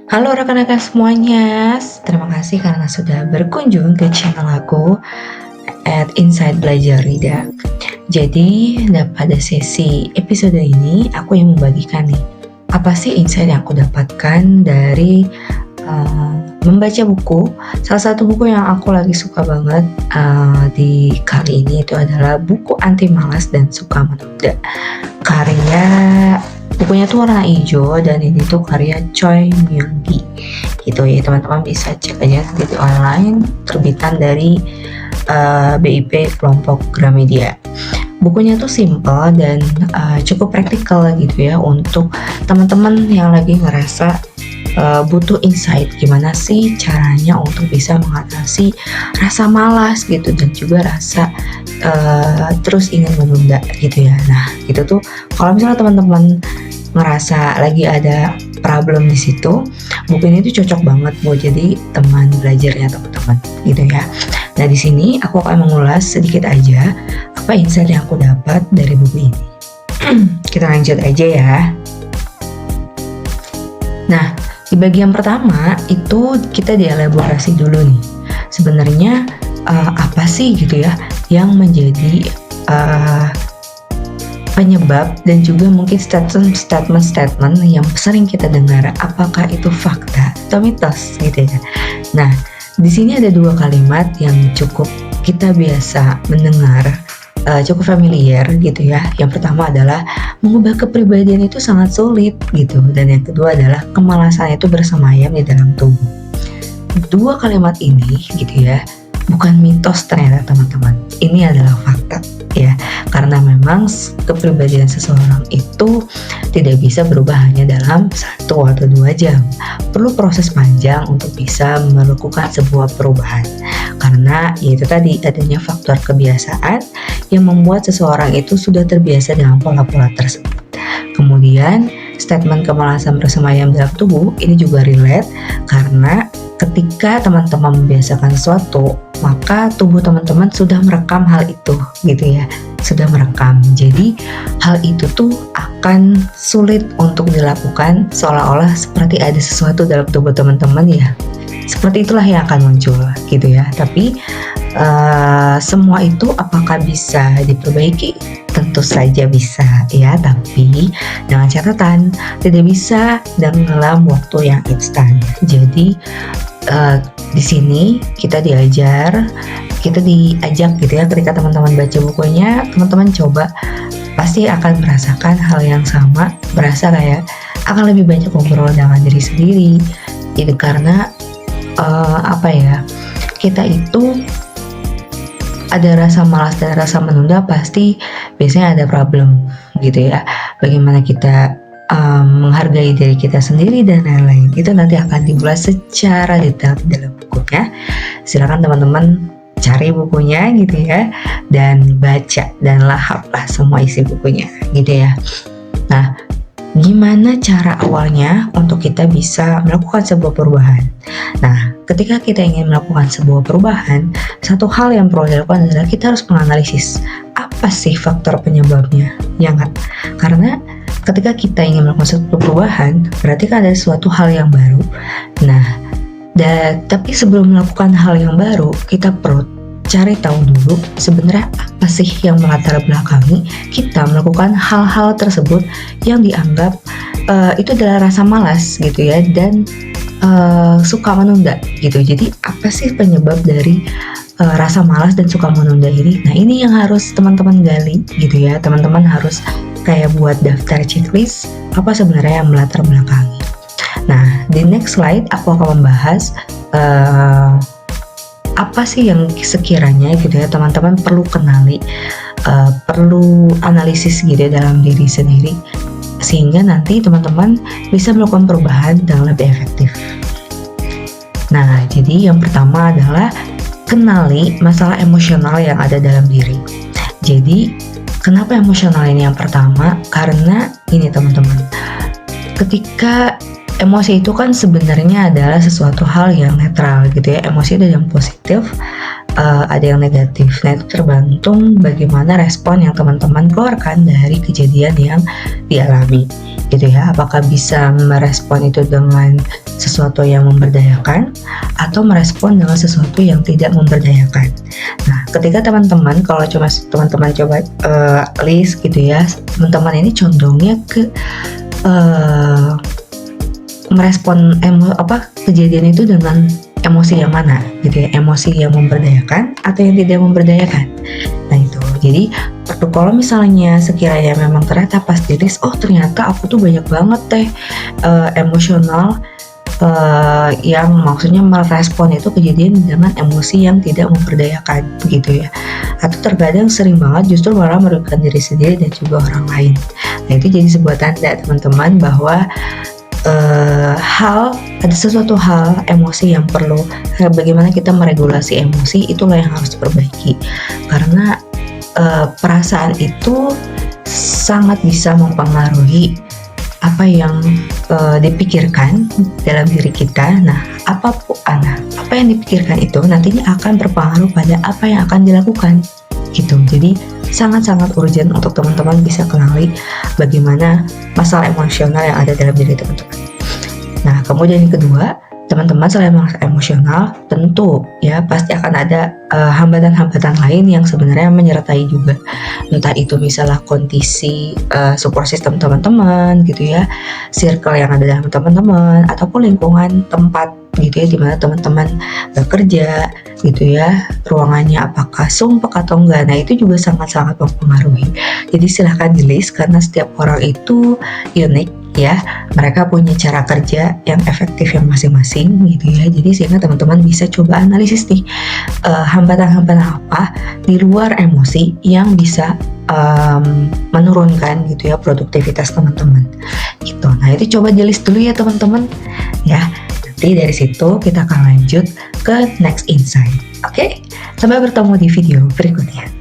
Halo rekan-rekan semuanya, terima kasih karena sudah berkunjung ke channel aku at Inside Belajar Rida. Jadi, pada sesi episode ini aku yang membagikan nih, apa sih insight yang aku dapatkan dari membaca buku. Salah satu buku yang aku lagi suka banget di kali ini itu adalah buku Anti Malas dan Suka Menunda. Bukunya tuh warna hijau dan ini tuh karya Choi Myung-gi gitu ya, teman-teman bisa cek aja nanti di online, terbitan dari BIP kelompok Gramedia. Bukunya tuh simple dan cukup praktikal gitu ya untuk teman-teman yang lagi ngerasa butuh insight gimana sih caranya untuk bisa mengatasi rasa malas gitu dan juga rasa terus ingin menunda gitu ya. Nah itu tuh kalau misalnya teman-teman ngerasa lagi ada problem di situ, buku ini tuh cocok banget buat jadi teman belajarnya teman-teman gitu ya. Nah di sini aku akan mengulas sedikit aja apa insight yang aku dapat dari buku ini. Kita lanjut aja ya. Nah di bagian pertama itu kita dielaborasi dulu nih. Sebenarnya apa sih gitu ya yang menjadi penyebab dan juga mungkin statement yang sering kita dengar, apakah itu fakta atau mitos gitu ya. Nah, di sini ada dua kalimat yang cukup kita biasa mendengar, cukup familiar gitu ya. Yang pertama adalah mengubah kepribadian itu sangat sulit gitu, dan yang kedua adalah kemalasan itu bersemayam di dalam tubuh. Dua kalimat ini gitu ya, bukan mitos ternyata teman-teman. Ini adalah fakta ya, karena memang kepribadian seseorang itu tidak bisa berubah hanya dalam 1 atau 2 jam. Perlu proses panjang untuk bisa melakukan sebuah perubahan. Karena yaitu tadi adanya faktor kebiasaan yang membuat seseorang itu sudah terbiasa dengan pola-pola tersebut. Kemudian statement kemalasan bersemayam dalam tubuh ini juga relate karena ketika teman-teman membiasakan sesuatu, maka tubuh teman-teman sudah merekam hal itu gitu ya, sudah merekam. Jadi hal itu tuh akan sulit untuk dilakukan seolah-olah seperti ada sesuatu dalam tubuh teman-teman ya. Seperti itulah yang akan muncul gitu ya. Tapi semua itu apakah bisa diperbaiki? Tentu saja bisa ya, tapi dengan catatan tidak bisa dalam waktu yang instan. Jadi di sini kita diajak gitu ya, ketika teman-teman baca bukunya, teman-teman coba pasti akan merasakan hal yang sama, berasa kayak akan lebih banyak ngobrol dengan diri sendiri. Itu karena kita itu ada rasa malas dan rasa menunda, pasti biasanya ada problem gitu ya. Bagaimana kita menghargai diri kita sendiri dan lain-lain, itu nanti akan dibahas secara detail di dalam bukunya. Silakan teman-teman cari bukunya gitu ya, dan baca dan lahaplah semua isi bukunya gitu ya. Nah, gimana cara awalnya untuk kita bisa melakukan sebuah perubahan? Nah, ketika kita ingin melakukan sebuah perubahan, satu hal yang perlu dilakukan adalah kita harus menganalisis apa sih faktor penyebabnya, ya nggak? Karena ketika kita ingin melakukan suatu perubahan, berarti kan ada suatu hal yang baru. Nah, tapi sebelum melakukan hal yang baru, kita perlu cari tahu dulu sebenarnya apa sih yang melatar belakangi kita melakukan hal-hal tersebut yang dianggap itu adalah rasa malas gitu ya, dan suka menunda gitu. Jadi apa sih penyebab dari rasa malas dan suka menunda ini? Nah, ini yang harus teman-teman gali gitu ya. Teman-teman harus kayak buat daftar checklist apa sebenarnya yang melatar belakangi. Nah, di next slide aku akan membahas apa sih yang sekiranya gitu ya teman-teman perlu kenali, perlu analisis gitu ya dalam diri sendiri, sehingga nanti teman-teman bisa melakukan perubahan dengan lebih efektif. Nah, jadi yang pertama adalah kenali masalah emosional yang ada dalam diri. Jadi kenapa emosional ini yang pertama? Karena ini teman-teman, ketika emosi itu kan sebenarnya adalah sesuatu hal yang netral gitu ya. Emosi ada yang positif, ada yang negatif. Nah, itu tergantung bagaimana respon yang teman-teman keluarkan dari kejadian yang dialami, gitu ya. Apakah bisa merespon itu dengan sesuatu yang memberdayakan atau merespon dengan sesuatu yang tidak memberdayakan. Nah, ketika teman-teman, kalau cuma teman-teman coba list gitu ya, teman-teman ini condongnya ke merespon kejadian itu dengan emosi yang mana gitu ya, emosi yang memberdayakan atau yang tidak memberdayakan. Nah itu, jadi kalau misalnya sekiranya memang ternyata pas di list, oh ternyata aku tuh banyak banget emosional yang maksudnya merespon itu kejadian dengan emosi yang tidak memberdayakan begitu ya, atau terkadang sering banget justru malah merugikan diri sendiri dan juga orang lain. Nah itu jadi sebuah tanda teman-teman bahwa ada sesuatu hal emosi yang perlu bagaimana kita meregulasi emosi, itulah yang harus diperbaiki, karena perasaan itu sangat bisa mempengaruhi apa yang dipikirkan dalam diri kita. Nah, apa yang dipikirkan itu nantinya akan berpengaruh pada apa yang akan dilakukan gitu. Jadi sangat-sangat urgent untuk teman-teman bisa kenali bagaimana masalah emosional yang ada dalam diri teman-teman. Nah, kemudian yang kedua, teman-teman selain masalah emosional, tentu ya pasti akan ada hambatan-hambatan lain yang sebenarnya menyertai juga. Entah itu misalnya kondisi support system teman-teman gitu ya, circle yang ada dalam teman-teman, ataupun lingkungan tempat gitu ya, dimana teman-teman bekerja gitu ya, ruangannya apakah sumpek atau enggak. Nah itu juga sangat-sangat mempengaruhi. Jadi silahkan di list, karena setiap orang itu unik ya, mereka punya cara kerja yang efektif yang masing-masing gitu ya. Jadi sehingga teman-teman bisa coba analisis nih hambatan-hambatan apa di luar emosi yang bisa menurunkan gitu ya produktivitas teman-teman gitu. Nah itu coba di list dulu ya teman-teman ya. Nanti dari situ kita akan lanjut ke next insight. Oke? Sampai bertemu di video berikutnya.